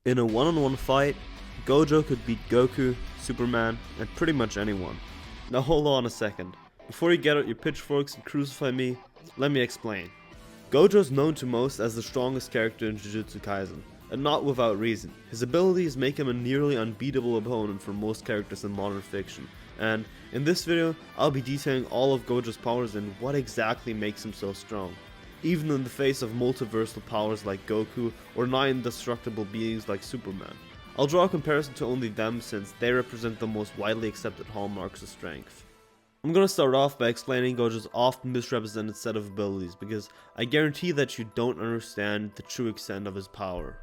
In a one-on-one fight, Gojo could beat Goku, Superman, and pretty much anyone. Now hold on a second. Before you get out your pitchforks and crucify me, let me explain. Gojo is known to most as the strongest character in Jujutsu Kaisen, and not without reason. His abilities make him a nearly unbeatable opponent for most characters in modern fiction, and in this video, I'll be detailing all of Gojo's powers and what exactly makes him so strong, even in the face of multiversal powers like Goku or non-indestructible beings like Superman. I'll draw a comparison to only them since they represent the most widely accepted hallmarks of strength. I'm gonna start off by explaining Gojo's often misrepresented set of abilities because I guarantee that you don't understand the true extent of his power.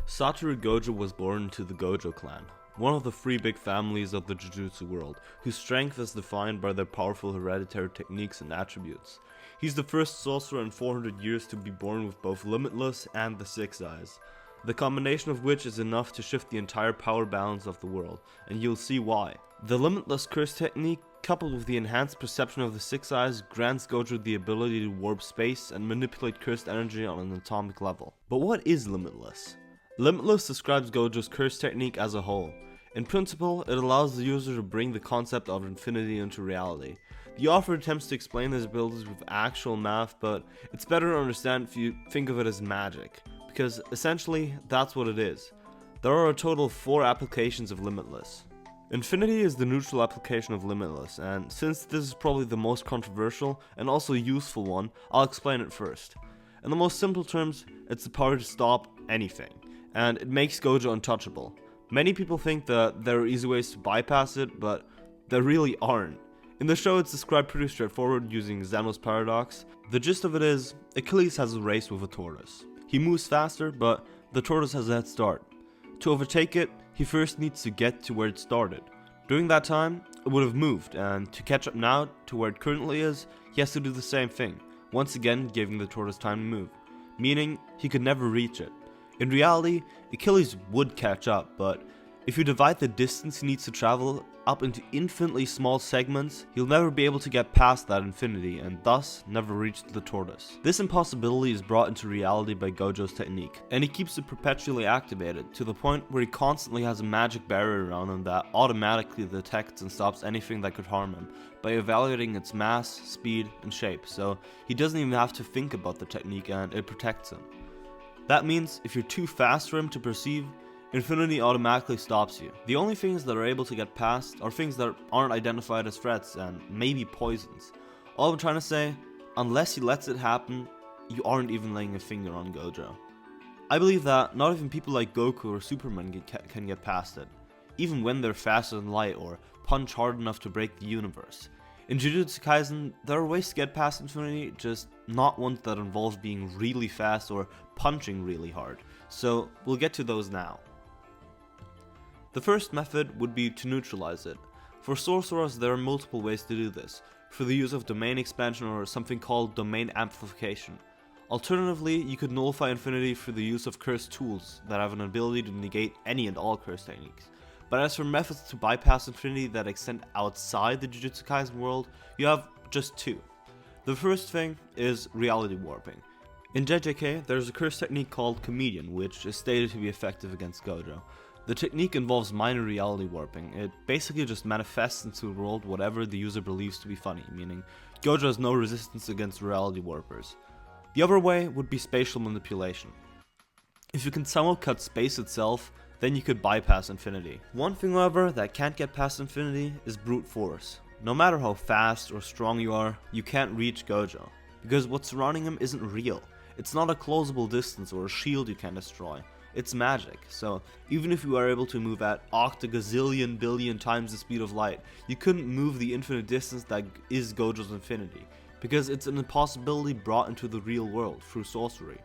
Satoru Gojo was born into the Gojo clan, one of the three big families of the Jujutsu world, whose strength is defined by their powerful hereditary techniques and attributes. He's the first sorcerer in 400 years to be born with both Limitless and the Six Eyes, the combination of which is enough to shift the entire power balance of the world, and you'll see why. The Limitless Curse technique, coupled with the enhanced perception of the Six Eyes, grants Gojo the ability to warp space and manipulate cursed energy on an atomic level. But what is Limitless? Limitless describes Gojo's curse technique as a whole. In principle, it allows the user to bring the concept of infinity into reality. The author attempts to explain his abilities with actual math, but it's better to understand if you think of it as magic, because essentially that's what it is. There are a total of 4 applications of Limitless. Infinity is the neutral application of Limitless, and since this is probably the most controversial and also useful one, I'll explain it first. In the most simple terms, it's the power to stop anything, and it makes Gojo untouchable. Many people think that there are easy ways to bypass it, but there really aren't. In the show it's described pretty straightforward using Zeno's paradox. The gist of it is, Achilles has a race with a tortoise. He moves faster, but the tortoise has a head start. To overtake it, he first needs to get to where it started. During that time, it would have moved, and to catch up now to where it currently is, he has to do the same thing, once again giving the tortoise time to move, meaning he could never reach it. In reality, Achilles would catch up, but if you divide the distance he needs to travel up into infinitely small segments, he'll never be able to get past that infinity and thus never reach the tortoise. This impossibility is brought into reality by Gojo's technique, and he keeps it perpetually activated to the point where he constantly has a magic barrier around him that automatically detects and stops anything that could harm him by evaluating its mass, speed, and shape, so he doesn't even have to think about the technique and it protects him. That means if you're too fast for him to perceive, Infinity automatically stops you. The only things that are able to get past are things that aren't identified as threats and maybe poisons. All I'm trying to say, unless he lets it happen, you aren't even laying a finger on Gojo. I believe that not even people like Goku or Superman can get past it, even when they're faster than light or punch hard enough to break the universe. In Jujutsu Kaisen, there are ways to get past Infinity, just not ones that involve being really fast or punching really hard, so we'll get to those now. The first method would be to neutralize it. For sorcerers, there are multiple ways to do this, through the use of domain expansion or something called domain amplification. Alternatively, you could nullify Infinity through the use of cursed tools that have an ability to negate any and all curse techniques. But as for methods to bypass Infinity that extend outside the Jujutsu Kaisen world, you have just 2. The first thing is reality warping. In JJK, there's a curse technique called Comedian, which is stated to be effective against Gojo. The technique involves minor reality warping. It basically just manifests into the world whatever the user believes to be funny, meaning Gojo has no resistance against reality warpers. The other way would be spatial manipulation. If you can somehow cut space itself, then you could bypass Infinity. One thing, however, that can't get past Infinity is brute force. No matter how fast or strong you are, you can't reach Gojo, because what's surrounding him isn't real. It's not a closable distance or a shield you can destroy. It's magic, so even if you are able to move at octagazillion billion times the speed of light, you couldn't move the infinite distance that is Gojo's Infinity, because it's an impossibility brought into the real world through sorcery.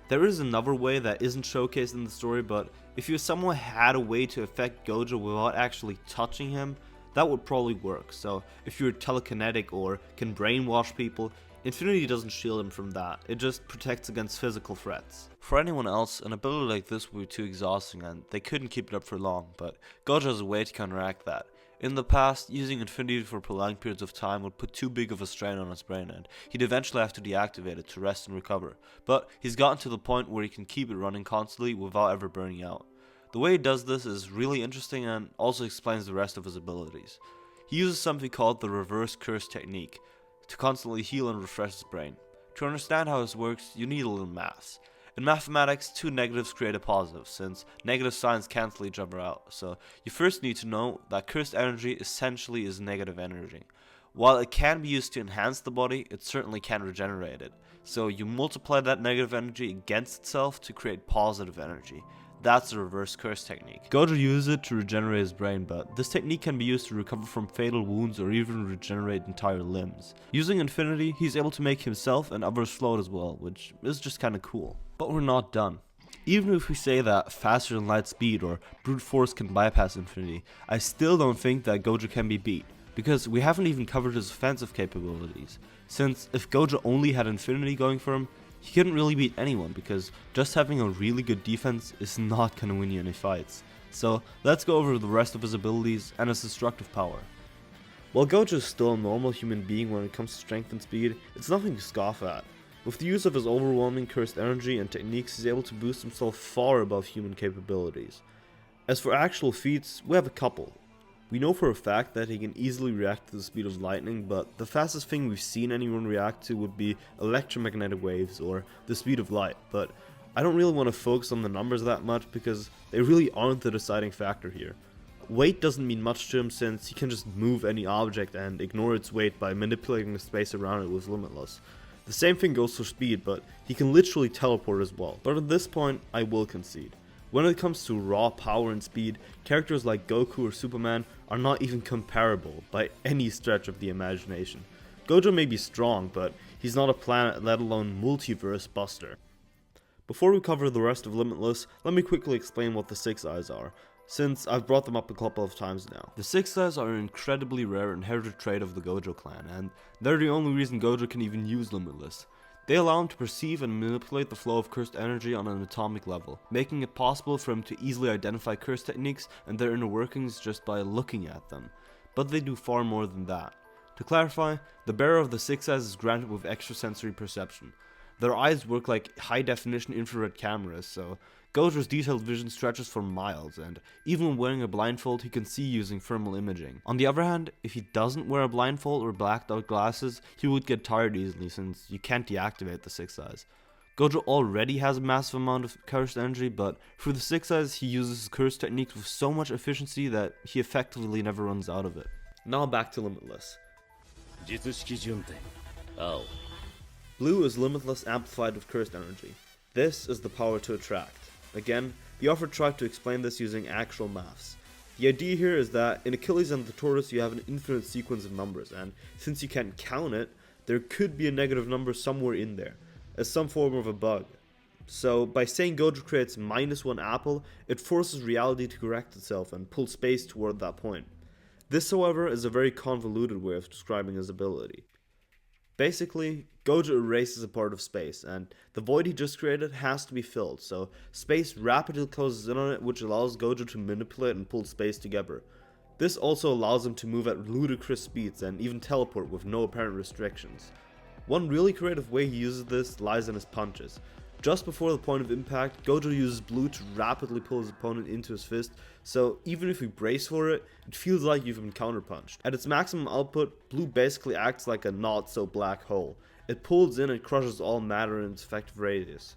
There is another way that isn't showcased in the story, but if you somehow had a way to affect Gojo without actually touching him, that would probably work. So if you're telekinetic or can brainwash people, Infinity doesn't shield him from that, it just protects against physical threats. For anyone else, an ability like this would be too exhausting and they couldn't keep it up for long, but Gojo has a way to counteract that. In the past, using Infinity for prolonged periods of time would put too big of a strain on his brain and he'd eventually have to deactivate it to rest and recover, but he's gotten to the point where he can keep it running constantly without ever burning out. The way he does this is really interesting and also explains the rest of his abilities. He uses something called the reverse curse technique to constantly heal and refresh his brain. To understand how this works, you need a little maths. In mathematics, two negatives create a positive, since negative signs cancel each other out, so you first need to know that cursed energy essentially is negative energy. While it can be used to enhance the body, it certainly can't regenerate it. So you multiply that negative energy against itself to create positive energy. That's the reverse curse technique. Gojo uses it to regenerate his brain, but this technique can be used to recover from fatal wounds or even regenerate entire limbs. Using Infinity, he's able to make himself and others float as well, which is just kinda cool. But we're not done. Even if we say that faster than light speed or brute force can bypass Infinity, I still don't think that Gojo can be beat, because we haven't even covered his offensive capabilities. Since if Gojo only had Infinity going for him, he couldn't really beat anyone, because just having a really good defense is not gonna win you any fights. So let's go over the rest of his abilities and his destructive power. While Gojo is still a normal human being when it comes to strength and speed, it's nothing to scoff at. With the use of his overwhelming cursed energy and techniques, he's able to boost himself far above human capabilities. As for actual feats, we have a couple. We know for a fact that he can easily react to the speed of lightning, but the fastest thing we've seen anyone react to would be electromagnetic waves or the speed of light, but I don't really want to focus on the numbers that much because they really aren't the deciding factor here. Weight doesn't mean much to him since he can just move any object and ignore its weight by manipulating the space around it with Limitless. The same thing goes for speed, but he can literally teleport as well. But at this point, I will concede. When it comes to raw power and speed, characters like Goku or Superman are not even comparable by any stretch of the imagination. Gojo may be strong, but he's not a planet, let alone multiverse buster. Before we cover the rest of Limitless, let me quickly explain what the Six Eyes are, since I've brought them up a couple of times now. The Six Eyes are an incredibly rare inherited trait of the Gojo clan, and they're the only reason Gojo can even use Limitless. They allow him to perceive and manipulate the flow of cursed energy on an atomic level, making it possible for him to easily identify cursed techniques and their inner workings just by looking at them. But they do far more than that. To clarify, the bearer of the Six Eyes is granted with extrasensory perception. Their eyes work like high-definition infrared cameras, so Gojo's detailed vision stretches for miles, and even when wearing a blindfold, he can see using thermal imaging. On the other hand, if he doesn't wear a blindfold or blacked out glasses, he would get tired easily since you can't deactivate the Six Eyes. Gojo already has a massive amount of cursed energy, but through the Six Eyes, he uses his cursed techniques with so much efficiency that he effectively never runs out of it. Now back to Limitless. Blue is Limitless amplified with cursed energy. This is the power to attract. Again, the author tried to explain this using actual maths. The idea here is that in Achilles and the tortoise you have an infinite sequence of numbers, and since you can't count it, there could be a negative number somewhere in there, as some form of a bug. So by saying Gojo creates -1 apple, it forces reality to correct itself and pull space toward that point. This, however, is a very convoluted way of describing his ability. Basically, Gojo erases a part of space, and the void he just created has to be filled, so space rapidly closes in on it, which allows Gojo to manipulate and pull space together. This also allows him to move at ludicrous speeds and even teleport with no apparent restrictions. One really creative way he uses this lies in his punches. Just before the point of impact, Gojo uses blue to rapidly pull his opponent into his fist, so even if you brace for it, it feels like you've been counterpunched. At its maximum output, blue basically acts like a not-so-black hole. It pulls in and crushes all matter in its effective radius.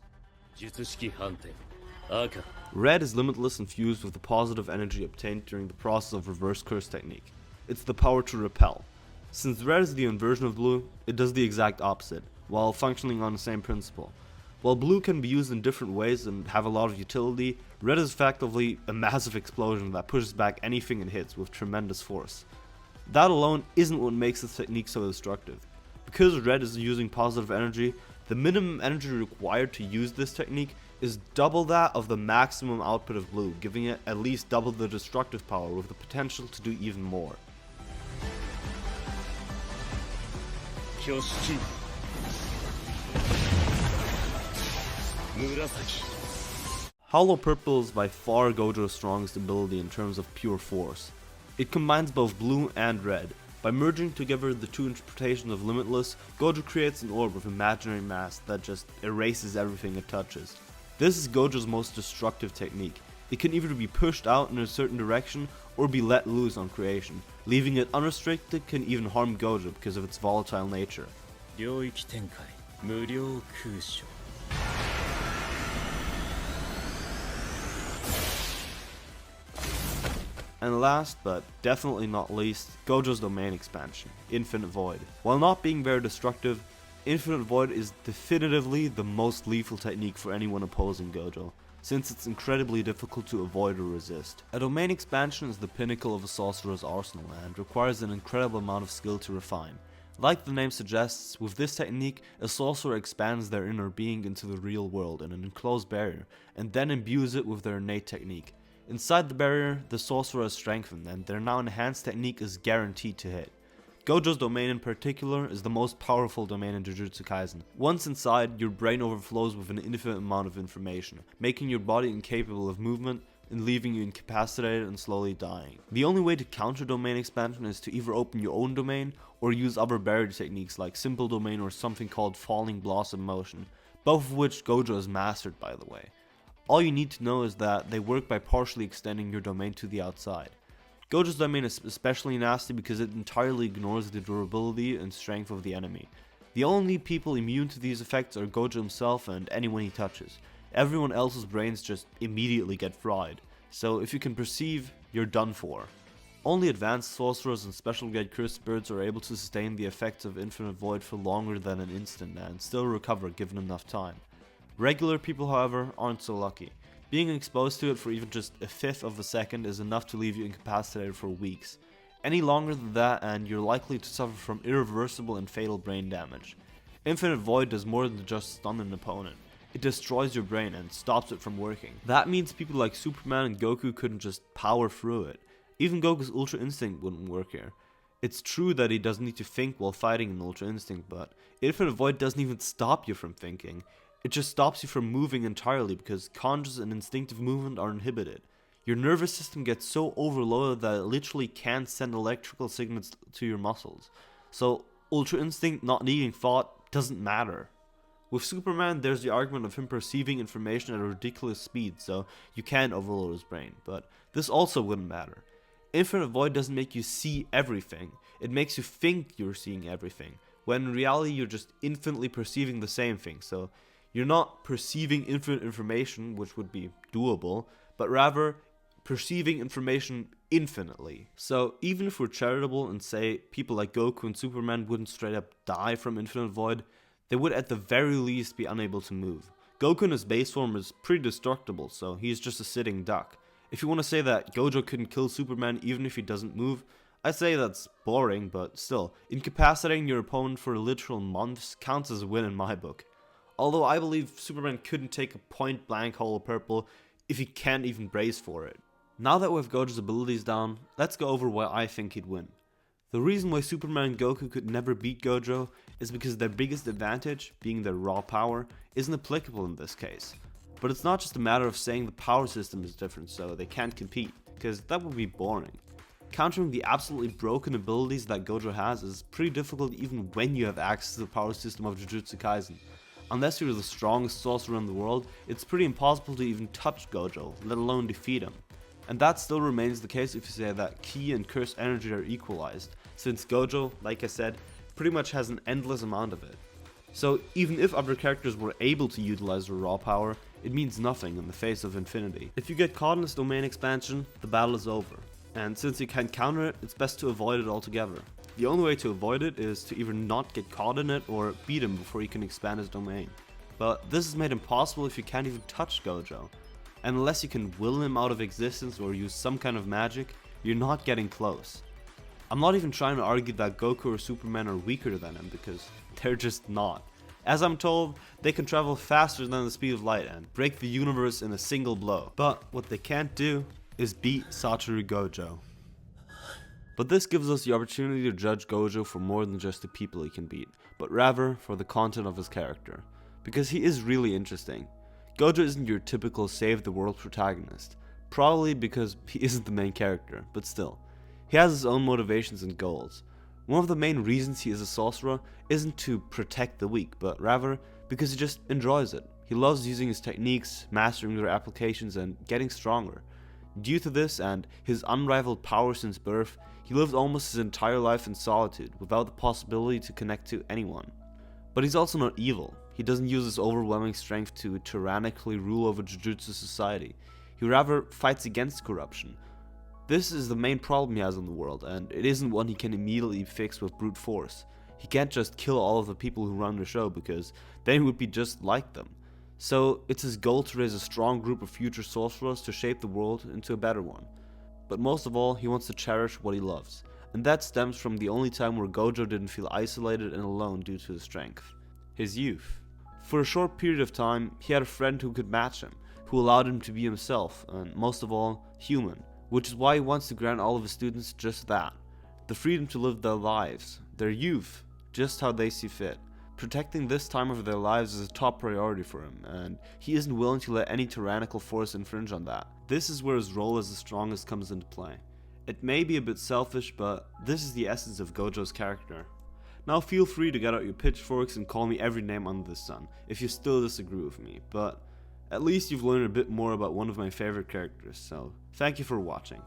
Red is Limitless infused with the positive energy obtained during the process of reverse curse technique. It's the power to repel. Since red is the inversion of blue, it does the exact opposite, while functioning on the same principle. While blue can be used in different ways and have a lot of utility, red is effectively a massive explosion that pushes back anything it hits with tremendous force. That alone isn't what makes this technique so destructive. Because red is using positive energy, the minimum energy required to use this technique is double that of the maximum output of blue, giving it at least double the destructive power with the potential to do even more. Hollow Purple is by far Gojo's strongest ability in terms of pure force. It combines both blue and red. By merging together the two interpretations of Limitless, Gojo creates an orb of imaginary mass that just erases everything it touches. This is Gojo's most destructive technique. It can either be pushed out in a certain direction or be let loose on creation. Leaving it unrestricted can even harm Gojo because of its volatile nature. 領域展開無料空所 And last, but definitely not least, Gojo's domain expansion, Infinite Void. While not being very destructive, Infinite Void is definitively the most lethal technique for anyone opposing Gojo, since it's incredibly difficult to avoid or resist. A domain expansion is the pinnacle of a sorcerer's arsenal and requires an incredible amount of skill to refine. Like the name suggests, with this technique, a sorcerer expands their inner being into the real world in an enclosed barrier, and then imbues it with their innate technique. Inside the barrier, the sorcerer is strengthened, and their now enhanced technique is guaranteed to hit. Gojo's domain in particular is the most powerful domain in Jujutsu Kaisen. Once inside, your brain overflows with an infinite amount of information, making your body incapable of movement and leaving you incapacitated and slowly dying. The only way to counter domain expansion is to either open your own domain or use other barrier techniques like Simple Domain or something called Falling Blossom Motion, both of which Gojo has mastered, by the way. All you need to know is that they work by partially extending your domain to the outside. Gojo's domain is especially nasty because it entirely ignores the durability and strength of the enemy. The only people immune to these effects are Gojo himself and anyone he touches. Everyone else's brains just immediately get fried, so if you can perceive, you're done for. Only advanced sorcerers and special grade cursed spirits are able to sustain the effects of Infinite Void for longer than an instant and still recover given enough time. Regular people, however, aren't so lucky. Being exposed to it for even just a fifth of a second is enough to leave you incapacitated for weeks. Any longer than that and you're likely to suffer from irreversible and fatal brain damage. Infinite Void does more than just stun an opponent. It destroys your brain and stops it from working. That means people like Superman and Goku couldn't just power through it. Even Goku's Ultra Instinct wouldn't work here. It's true that he doesn't need to think while fighting an Ultra Instinct, but Infinite Void doesn't even stop you from thinking. It just stops you from moving entirely because conscious and instinctive movement are inhibited. Your nervous system gets so overloaded that it literally can't send electrical signals to your muscles. So Ultra Instinct not needing thought doesn't matter. With Superman, there's the argument of him perceiving information at a ridiculous speed, so you can't overload his brain, but this also wouldn't matter. Infinite Void doesn't make you see everything, it makes you think you're seeing everything, when in reality you're just infinitely perceiving the same thing, so you're not perceiving infinite information, which would be doable, but rather perceiving information infinitely. So even if we're charitable and say people like Goku and Superman wouldn't straight up die from Infinite Void, they would at the very least be unable to move. Goku in his base form is pretty destructible, so he's just a sitting duck. If you want to say that Gojo couldn't kill Superman even if he doesn't move, I'd say that's boring, but still, incapacitating your opponent for literal months counts as a win in my book. Although I believe Superman couldn't take a point blank Hollow Purple if he can't even brace for it. Now that we have Gojo's abilities down, let's go over why I think he'd win. The reason why Superman and Goku could never beat Gojo is because their biggest advantage, being their raw power, isn't applicable in this case. But it's not just a matter of saying the power system is different so they can't compete, because that would be boring. Countering the absolutely broken abilities that Gojo has is pretty difficult even when you have access to the power system of Jujutsu Kaisen. Unless you're the strongest sorcerer in the world, it's pretty impossible to even touch Gojo, let alone defeat him. And that still remains the case if you say that Ki and Curse energy are equalized, since Gojo, like I said, pretty much has an endless amount of it. So even if other characters were able to utilize their raw power, it means nothing in the face of infinity. If you get caught in this domain expansion, the battle is over. And since you can't counter it, it's best to avoid it altogether. The only way to avoid it is to either not get caught in it or beat him before he can expand his domain. But this is made impossible if you can't even touch Gojo. And unless you can will him out of existence or use some kind of magic, you're not getting close. I'm not even trying to argue that Goku or Superman are weaker than him because they're just not. As I'm told, they can travel faster than the speed of light and break the universe in a single blow. But what they can't do is beat Satoru Gojo. But this gives us the opportunity to judge Gojo for more than just the people he can beat, but rather for the content of his character. Because he is really interesting. Gojo isn't your typical save the world protagonist, probably because he isn't the main character, but still. He has his own motivations and goals. One of the main reasons he is a sorcerer isn't to protect the weak, but rather because he just enjoys it. He loves using his techniques, mastering their applications, and getting stronger. Due to this and his unrivaled power since birth, he lived almost his entire life in solitude, without the possibility to connect to anyone. But he's also not evil. He doesn't use his overwhelming strength to tyrannically rule over Jujutsu society. He rather fights against corruption. This is the main problem he has in the world, and it isn't one he can immediately fix with brute force. He can't just kill all of the people who run the show, because then he would be just like them. So it's his goal to raise a strong group of future sorcerers to shape the world into a better one. But most of all, he wants to cherish what he loves, and that stems from the only time where Gojo didn't feel isolated and alone due to his strength: his youth. For a short period of time, he had a friend who could match him, who allowed him to be himself, and most of all, human, which is why he wants to grant all of his students just that: the freedom to live their lives, their youth, just how they see fit. Protecting this time of their lives is a top priority for him, and he isn't willing to let any tyrannical force infringe on that. This is where his role as the strongest comes into play. It may be a bit selfish, but this is the essence of Gojo's character. Now feel free to get out your pitchforks and call me every name under the sun, if you still disagree with me, but at least you've learned a bit more about one of my favorite characters, so thank you for watching.